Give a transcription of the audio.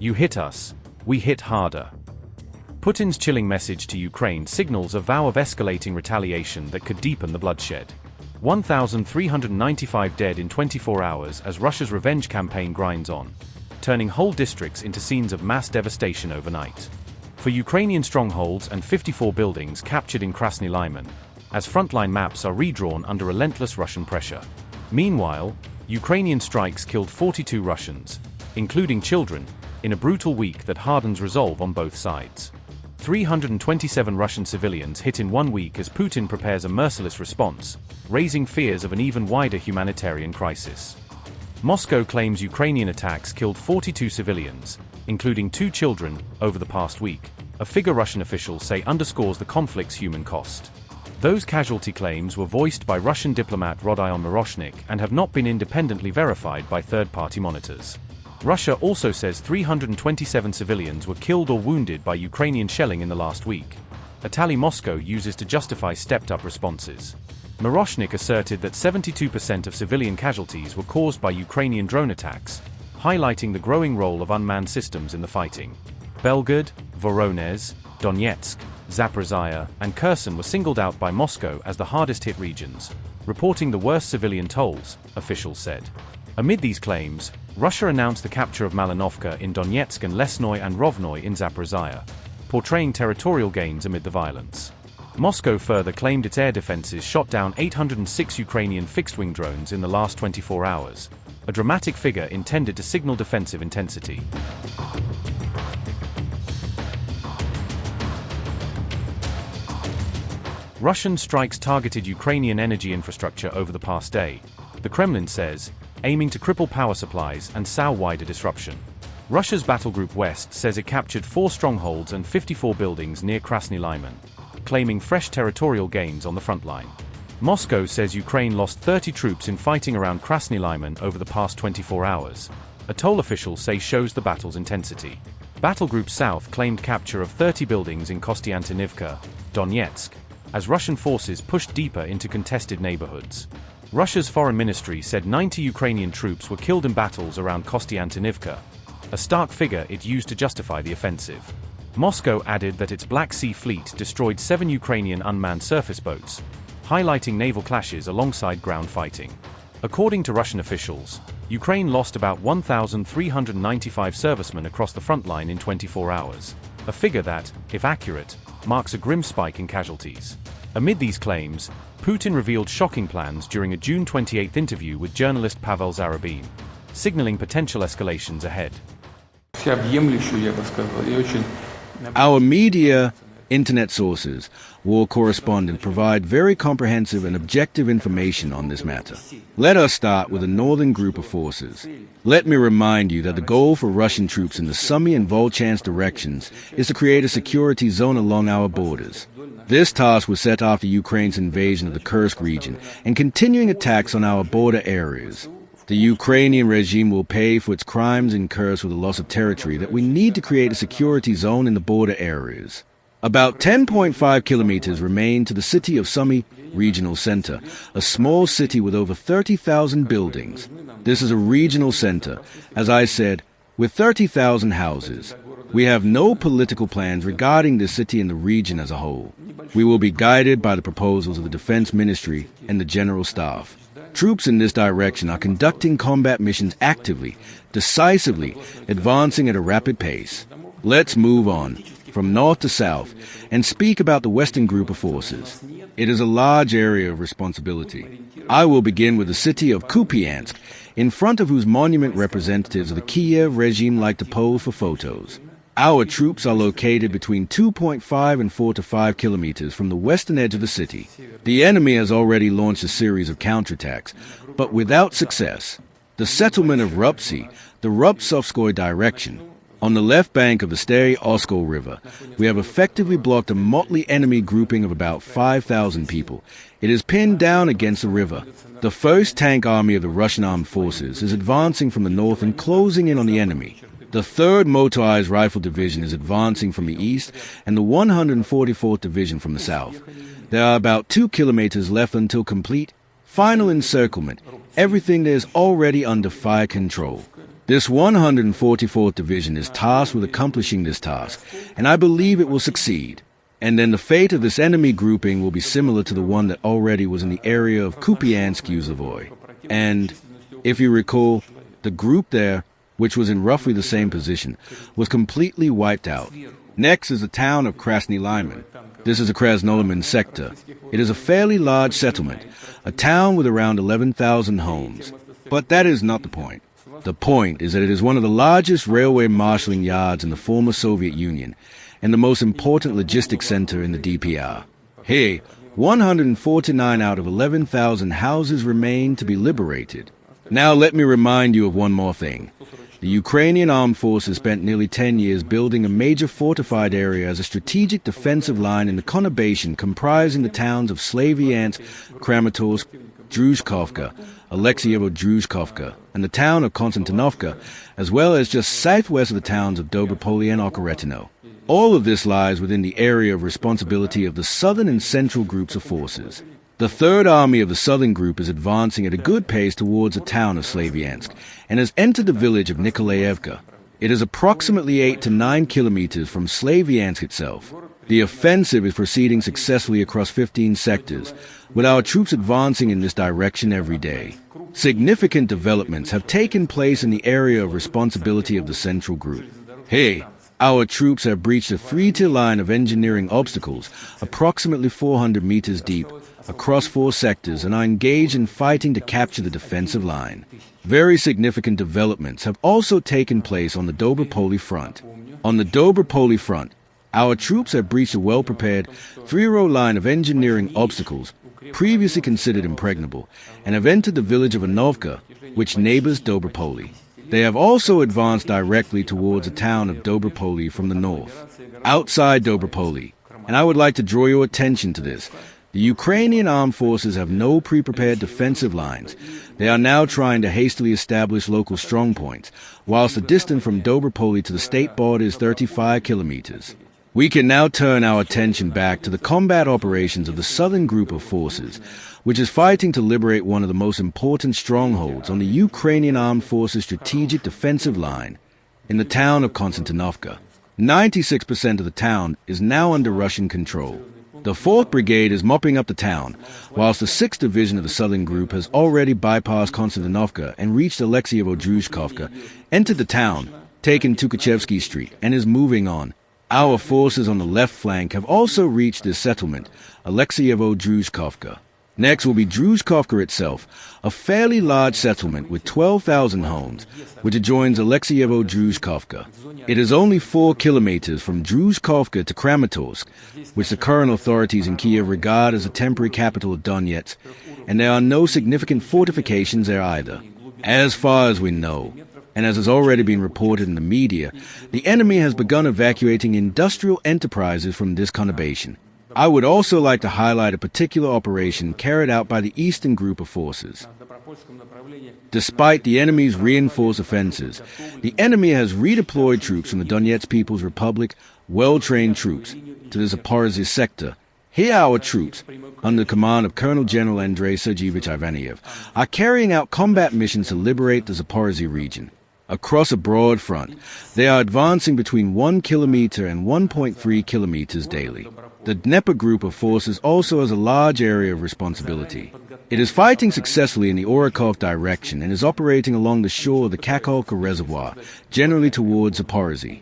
You hit us, we hit harder. Putin's chilling message to Ukraine signals a vow of escalating retaliation that could deepen the bloodshed. 1,395 dead in 24 hours as Russia's revenge campaign grinds on, turning whole districts into scenes of mass devastation overnight. For Ukrainian strongholds and 54 buildings captured in Krasny Liman, as frontline maps are redrawn under relentless Russian pressure. Meanwhile, Ukrainian strikes killed 42 Russians, including children, in a brutal week that hardens resolve on both sides. 327 Russian civilians hit in 1 week as Putin prepares a merciless response, raising fears of an even wider humanitarian crisis. Moscow claims Ukrainian attacks killed 42 civilians, including 2 children, over the past week, a figure Russian officials say underscores the conflict's human cost. Those casualty claims were voiced by Russian diplomat Rodion Miroshnik and have not been independently verified by third-party monitors. Russia also says 327 civilians were killed or wounded by Ukrainian shelling in the last week, a tally Moscow uses to justify stepped-up responses. Miroshnik asserted that 72% of civilian casualties were caused by Ukrainian drone attacks, highlighting the growing role of unmanned systems in the fighting. Belgorod, Voronezh, Donetsk, Zaporizhzhia, and Kherson were singled out by Moscow as the hardest-hit regions, reporting the worst civilian tolls, officials said. Amid these claims, Russia announced the capture of Malinovka in Donetsk and Lesnoy and Rovnoy in Zaporizhzhia, portraying territorial gains amid the violence. Moscow further claimed its air defenses shot down 806 Ukrainian fixed-wing drones in the last 24 hours, a dramatic figure intended to signal defensive intensity. Russian strikes targeted Ukrainian energy infrastructure over the past day, the Kremlin says, aiming to cripple power supplies and sow wider disruption. Russia's Battlegroup West says it captured 4 strongholds and 54 buildings near Krasny Liman, claiming fresh territorial gains on the front line. Moscow says Ukraine lost 30 troops in fighting around Krasny Liman over the past 24 hours, a toll officials say shows the battle's intensity. Battlegroup South claimed capture of 30 buildings in Kostiantynivka, Donetsk, as Russian forces pushed deeper into contested neighborhoods. Russia's foreign ministry said 90 Ukrainian troops were killed in battles around Kostiantynivka, a stark figure it used to justify the offensive. Moscow added that its Black Sea fleet destroyed 7 Ukrainian unmanned surface boats, highlighting naval clashes alongside ground fighting. According to Russian officials, Ukraine lost about 1,395 servicemen across the front line in 24 hours, a figure that, if accurate, marks a grim spike in casualties. Amid these claims, Putin revealed shocking plans during a June 28 interview with journalist Pavel Zarubin, signaling potential escalations ahead. Our media, internet sources, war correspondent provide very comprehensive and objective information on this matter. Let us start with the northern group of forces. Let me remind you that the goal for Russian troops in the Sumy and Volchansk directions is to create a security zone along our borders. This task was set after Ukraine's invasion of the Kursk region and continuing attacks on our border areas. The Ukrainian regime will pay for its crimes incurred with the loss of territory that we need to create a security zone in the border areas. About 10.5 kilometers remain to the city of Sumy Regional Center, a small city with over 30,000 buildings. This is a regional center, as I said, with 30,000 houses. We have no political plans regarding this city and the region as a whole. We will be guided by the proposals of the Defense Ministry and the General Staff. Troops in this direction are conducting combat missions actively, decisively, advancing at a rapid pace. Let's move on, from north to south, and speak about the western group of forces. It is a large area of responsibility. I will begin with the city of Kupiansk, in front of whose monument representatives of the Kiev regime like to pose for photos. Our troops are located between 2.5 and 4 to 5 kilometers from the western edge of the city. The enemy has already launched a series of counterattacks, but without success. The settlement of Rupsy, the Rupsovskoy direction, on the left bank of the Stary Oskol River, we have effectively blocked a motley enemy grouping of about 5,000 people. It is pinned down against the river. The 1st Tank Army of the Russian Armed Forces is advancing from the north and closing in on the enemy. The 3rd Motorized Rifle Division is advancing from the east, and the 144th Division from the south. There are about 2 kilometers left until complete, final encirclement. Everything there is already under fire control. This 144th Division is tasked with accomplishing this task, and I believe it will succeed. And then the fate of this enemy grouping will be similar to the one that already was in the area of Kupiansk-Yuzhnoye. And, if you recall, the group there, which was in roughly the same position, was completely wiped out. Next is the town of Krasny Liman. This is a Krasny Liman sector. It is a fairly large settlement, a town with around 11,000 homes. But that is not the point. The point is that it is one of the largest railway marshalling yards in the former Soviet Union and the most important logistics center in the DPR. Here, 149 out of 11,000 houses remain to be liberated. Now let me remind you of one more thing. The Ukrainian armed forces spent nearly 10 years building a major fortified area as a strategic defensive line in the conurbation comprising the towns of Slavyansk, Kramatorsk, Druzhkovka, Alexeyevo-Druzhkovka, and the town of Konstantinovka, as well as just southwest of the towns of Dobropolye and Okoretino. All of this lies within the area of responsibility of the southern and central groups of forces. The Third Army of the Southern Group is advancing at a good pace towards the town of Slavyansk and has entered the village of Nikolaevka. It is approximately 8 to 9 kilometers from Slavyansk itself. The offensive is proceeding successfully across 15 sectors, with our troops advancing in this direction every day. Significant developments have taken place in the area of responsibility of the Central Group. Here, our troops have breached a 3-tier line of engineering obstacles, approximately 400 meters deep, across 4 sectors and are engaged in fighting to capture the defensive line. Very significant developments have also taken place on the Dobropolye front. On the Dobropolye front, our troops have breached a well-prepared 3-row line of engineering obstacles previously considered impregnable and have entered the village of Anovka, which neighbors Dobropolye. They have also advanced directly towards the town of Dobropolye from the north. Outside Dobropolye, and I would like to draw your attention to this, the Ukrainian armed forces have no pre-prepared defensive lines. They are now trying to hastily establish local strongpoints, whilst the distance from Dobropolye to the state border is 35 kilometers. We can now turn our attention back to the combat operations of the Southern Group of Forces, which is fighting to liberate one of the most important strongholds on the Ukrainian Armed Forces strategic defensive line, in the town of Konstantinovka. 96% of the town is now under Russian control. The 4th Brigade is mopping up the town, whilst the 6th Division of the Southern Group has already bypassed Konstantinovka and reached Alexeyevo-Druzhkovka, entered the town, taken Tukhachevsky Street, and is moving on. Our forces on the left flank have also reached this settlement, Alexeyevo-Druzhkovka. Next will be Druzhkovka itself, a fairly large settlement with 12,000 homes, which adjoins Alexeyevo-Druzhkovka. It is only 4 kilometers from Druzhkovka to Kramatorsk, which the current authorities in Kiev regard as the temporary capital of Donetsk, and there are no significant fortifications there either. As far as we know, and as has already been reported in the media, the enemy has begun evacuating industrial enterprises from this conurbation. I would also like to highlight a particular operation carried out by the Eastern Group of Forces. Despite the enemy's reinforced offenses, the enemy has redeployed troops from the Donetsk People's Republic, well-trained troops, to the Zaporizhzhia sector. Here our troops, under the command of Colonel General Andrei Sergeyevich Ivaniev, are carrying out combat missions to liberate the Zaporizhzhia region. Across a broad front, they are advancing between 1 kilometer and 1.3 kilometers daily. The Dnieper Group of Forces also has a large area of responsibility. It is fighting successfully in the Orakhov direction and is operating along the shore of the Kakhovka Reservoir, generally towards Zaporizhzhia.